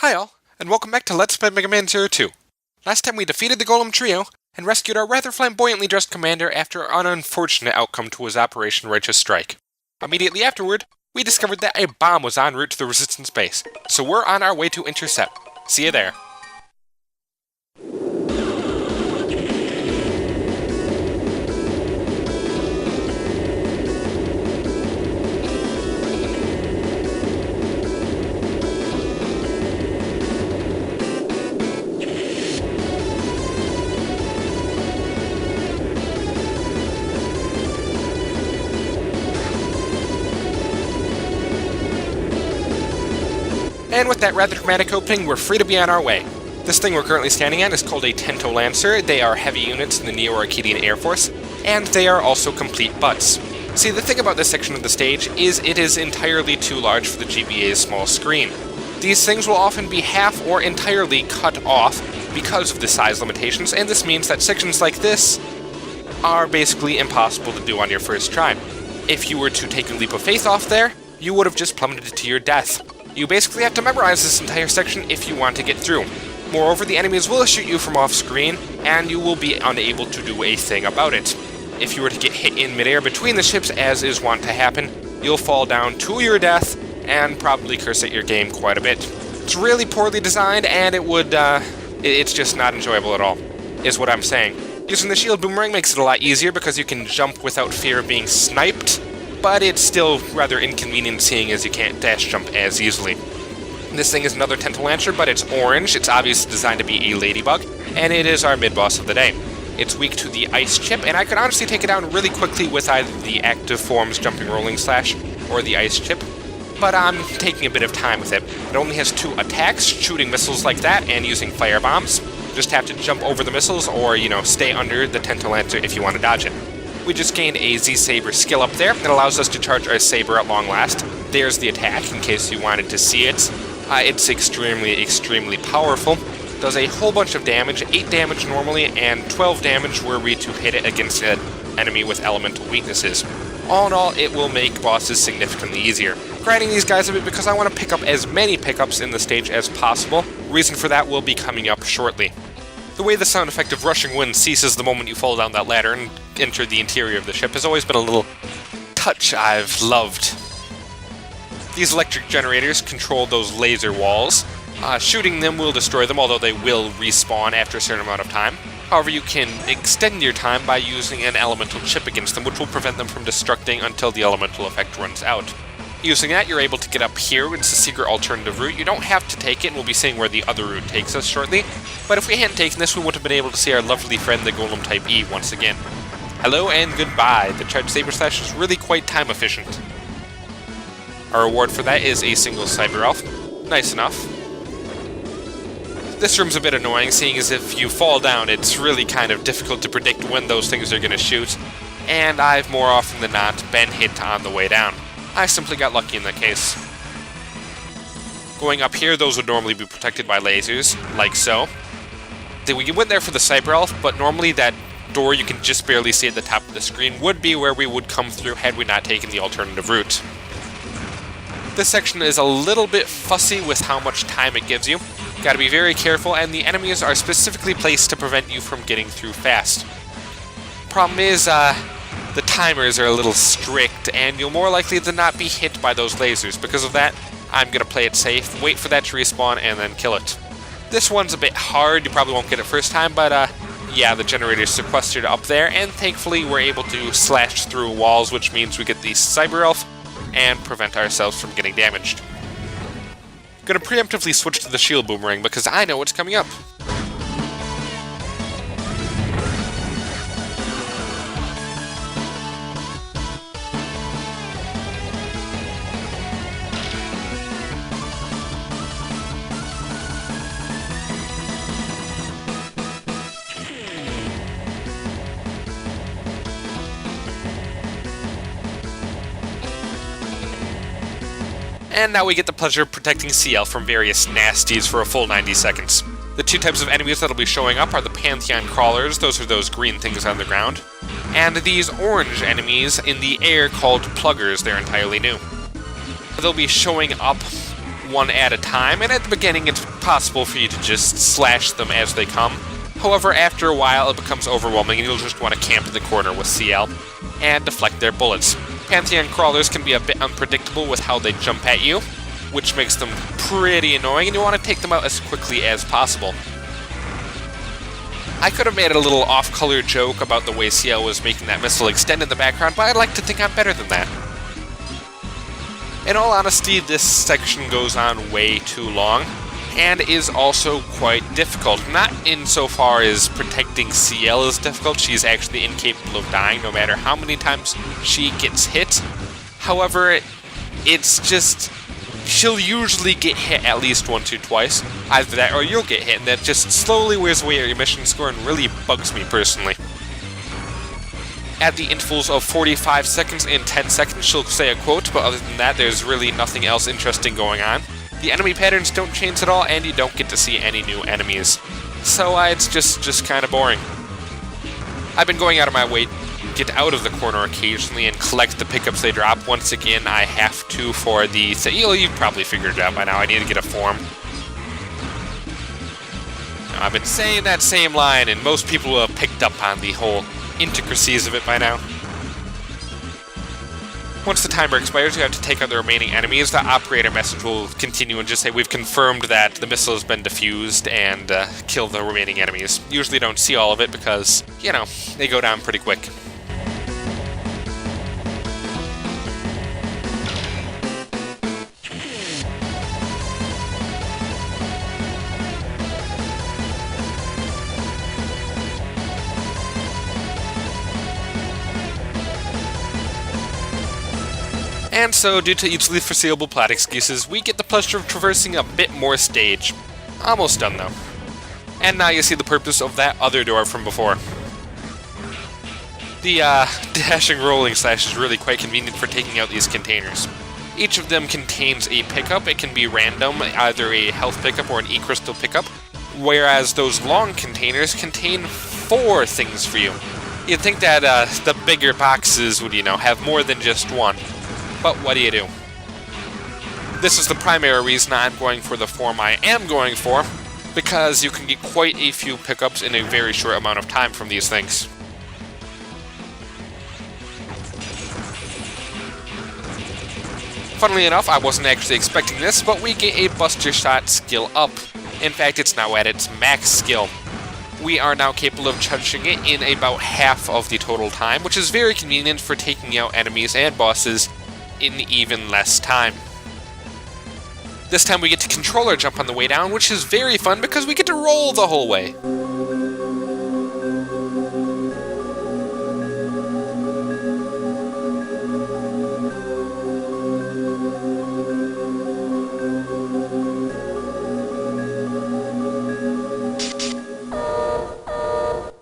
Hi all, and welcome back to Let's Play Megaman Zero 2. Last time we defeated the Golem Trio, and rescued our rather flamboyantly dressed commander after an unfortunate outcome to his Operation Righteous Strike. Immediately afterward, we discovered that a bomb was en route to the Resistance base, so we're on our way to intercept. See you there. And with that rather dramatic opening, we're free to be on our way. This thing we're currently standing at is called a Tento Lancer. They are heavy units in the Neo-Arcadian Air Force, and they are also complete butts. See, the thing about this section of the stage is it is entirely too large for the GBA's small screen. These things will often be half or entirely cut off because of the size limitations, and this means that sections like this are basically impossible to do on your first try. If you were to take a leap of faith off there, you would have just plummeted to your death. You basically have to memorize this entire section if you want to get through. Moreover, the enemies will shoot you from off-screen, and you will be unable to do a thing about it. If you were to get hit in midair between the ships, as is wont to happen, you'll fall down to your death, and probably curse at your game quite a bit. It's really poorly designed, and it's just not enjoyable at all, is what I'm saying. Using the shield boomerang makes it a lot easier because you can jump without fear of being sniped, but it's still rather inconvenient seeing as you can't dash jump as easily. This thing is another Tento Lancer, but it's orange. It's obviously designed to be a ladybug, and it is our mid-boss of the day. It's weak to the ice chip, and I could honestly take it down really quickly with either the active forms jumping rolling slash or the ice chip, but I'm taking a bit of time with it. It only has 2 attacks, shooting missiles like that and using fire bombs. Just have to jump over the missiles or, stay under the Tento Lancer if you want to dodge it. We just gained a Z-Saber skill up there that allows us to charge our saber at long last. There's the attack, in case you wanted to see it. It's extremely powerful. Does a whole bunch of damage, 8 damage normally, and 12 damage were we to hit it against an enemy with elemental weaknesses. All in all, it will make bosses significantly easier. Grinding these guys a bit because I want to pick up as many pickups in the stage as possible. Reason for that will be coming up shortly. The way the sound effect of rushing wind ceases the moment you fall down that ladder and enter the interior of the ship has always been a little touch I've loved. These electric generators control those laser walls. Shooting them will destroy them, although they will respawn after a certain amount of time. However, you can extend your time by using an elemental chip against them, which will prevent them from destructing until the elemental effect runs out. Using that, you're able to get up here. It's a secret alternative route. You don't have to take it, and we'll be seeing where the other route takes us shortly. But if we hadn't taken this, we wouldn't have been able to see our lovely friend, the Golem Type E, once again. Hello and goodbye. The charged saber slash is really quite time efficient. Our reward for that is a single Cyber Elf. Nice enough. This room's a bit annoying, seeing as if you fall down, it's really kind of difficult to predict when those things are going to shoot, and I've more often than not been hit on the way down. I simply got lucky in that case. Going up here, those would normally be protected by lasers, like so. We went there for the Cyber Elf, but normally that door you can just barely see at the top of the screen would be where we would come through had we not taken the alternative route. This section is a little bit fussy with how much time it gives you. Gotta be very careful, and the enemies are specifically placed to prevent you from getting through fast. Problem is, the timers are a little strict, and you'll more likely than not be hit by those lasers. Because of that, I'm gonna play it safe, wait for that to respawn, and then kill it. This one's a bit hard, you probably won't get it first time, but yeah, the generator's sequestered up there, and thankfully we're able to slash through walls, which means we get the Cyber Elf and prevent ourselves from getting damaged. Gonna preemptively switch to the shield boomerang because I know what's coming up. And now we get the pleasure of protecting CL from various nasties for a full 90 seconds. The 2 types of enemies that'll be showing up are the Pantheon Crawlers, those are those green things on the ground, and these orange enemies in the air called Pluggers. They're entirely new. They'll be showing up one at a time, and at the beginning it's possible for you to just slash them as they come. However, after a while it becomes overwhelming and you'll just want to camp in the corner with CL and deflect their bullets. Pantheon crawlers can be a bit unpredictable with how they jump at you, which makes them pretty annoying, and you want to take them out as quickly as possible. I could have made a little off-color joke about the way CL was making that missile extend in the background, but I'd like to think I'm better than that. In all honesty, this section goes on way too long, and is also quite difficult. Not insofar as protecting CL is difficult, she's actually incapable of dying no matter how many times she gets hit. However, it's just, she'll usually get hit at least once or twice. Either that or you'll get hit, and that just slowly wears away at your mission score and really bugs me personally. At the intervals of 45 seconds and 10 seconds, she'll say a quote, but other than that, there's really nothing else interesting going on. The enemy patterns don't change at all, and you don't get to see any new enemies. So it's just kind of boring. I've been going out of my way to get out of the corner occasionally and collect the pickups they drop. Once again, I have to for the... You've probably figured it out by now, I need to get a form. I've been saying that same line, and most people will have picked up on the whole intricacies of it by now. Once the timer expires, you have to take out the remaining enemies. The operator message will continue and just say, we've confirmed that the missile has been defused, and kill the remaining enemies. Usually don't see all of it because, you know, they go down pretty quick. And so, due to easily foreseeable plot excuses, we get the pleasure of traversing a bit more stage. Almost done, though. And now you see the purpose of that other door from before. The dashing rolling slash is really quite convenient for taking out these containers. Each of them contains a pickup. It can be random, either a health pickup or an E-crystal pickup, whereas those long containers contain 4 things for you. You'd think that the bigger boxes would, have more than just one. But what do you do? This is the primary reason I'm going for the form I am going for, because you can get quite a few pickups in a very short amount of time from these things. Funnily enough, I wasn't actually expecting this, but we get a Buster Shot skill up. In fact, it's now at its max skill. We are now capable of touching it in about half of the total time, which is very convenient for taking out enemies and bosses in even less time. This time we get to control our jump on the way down, which is very fun because we get to roll the whole way.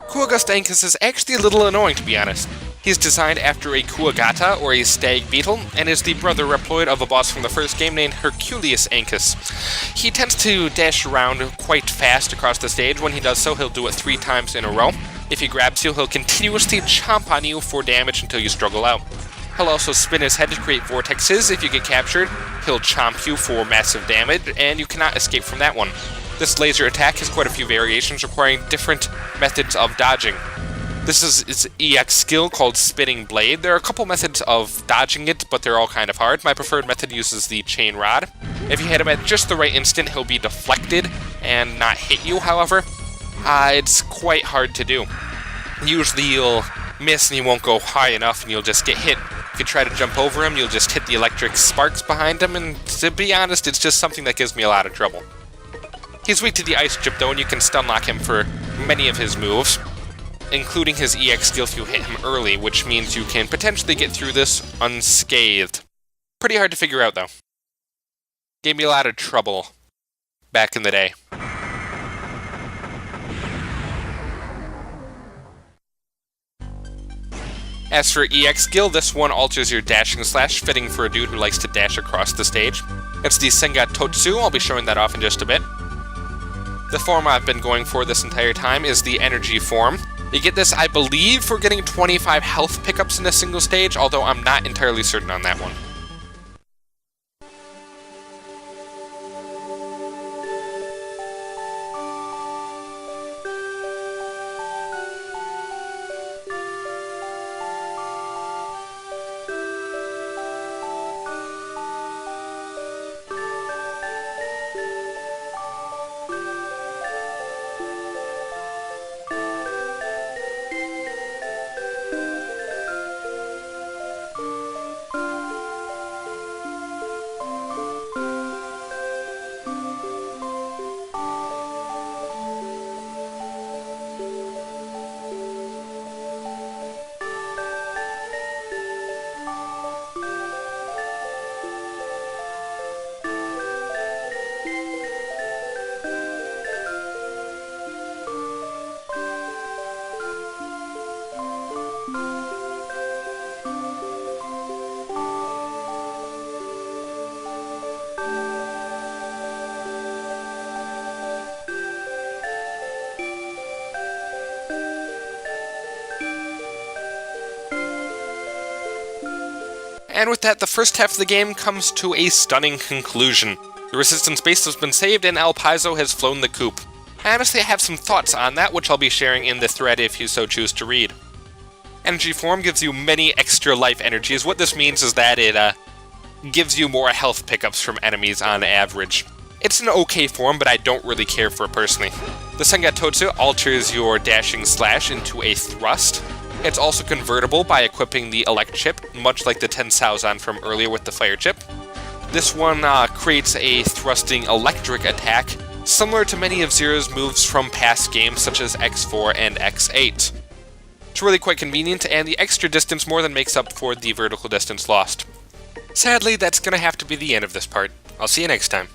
Kuagust Ankus is actually a little annoying, to be honest. He's designed after a Kuagata, or a stag beetle, and is the brother reploid of a boss from the first game named Herculeus Ankus. He tends to dash around quite fast across the stage. When he does so, he'll do it 3 times in a row. If he grabs you, he'll continuously chomp on you for damage until you struggle out. He'll also spin his head to create vortexes. If you get captured, he'll chomp you for massive damage, and you cannot escape from that one. This laser attack has quite a few variations requiring different methods of dodging. This is its EX skill called Spinning Blade. There are a couple methods of dodging it, but they're all kind of hard. My preferred method uses the Chain Rod. If you hit him at just the right instant, he'll be deflected and not hit you, however. It's quite hard to do. Usually you'll miss and you won't go high enough and you'll just get hit. If you try to jump over him, you'll just hit the electric sparks behind him, and to be honest, it's just something that gives me a lot of trouble. He's weak to the ice chip though, and you can stun lock him for many of his moves, including his EX skill if you hit him early, which means you can potentially get through this unscathed. Pretty hard to figure out, though. Gave me a lot of trouble back in the day. As for EX skill, this one alters your dashing slash, fitting for a dude who likes to dash across the stage. It's the Senga Totsu. I'll be showing that off in just a bit. The form I've been going for this entire time is the energy form. You get this, I believe, for getting 25 health pickups in a single stage, although I'm not entirely certain on that one. And with that, the first half of the game comes to a stunning conclusion. The Resistance base has been saved and El Paizo has flown the coop. Honestly, I have some thoughts on that, which I'll be sharing in the thread if you so choose to read. Energy form gives you many extra life energies. What this means is that it gives you more health pickups from enemies on average. It's an okay form, but I don't really care for it personally. The Sengatotsu alters your dashing slash into a thrust. It's also convertible by equipping the elect chip, much like the Tensaozan from earlier with the fire chip. This one creates a thrusting electric attack, similar to many of Zero's moves from past games such as X4 and X8. It's really quite convenient, and the extra distance more than makes up for the vertical distance lost. Sadly, that's going to have to be the end of this part. I'll see you next time.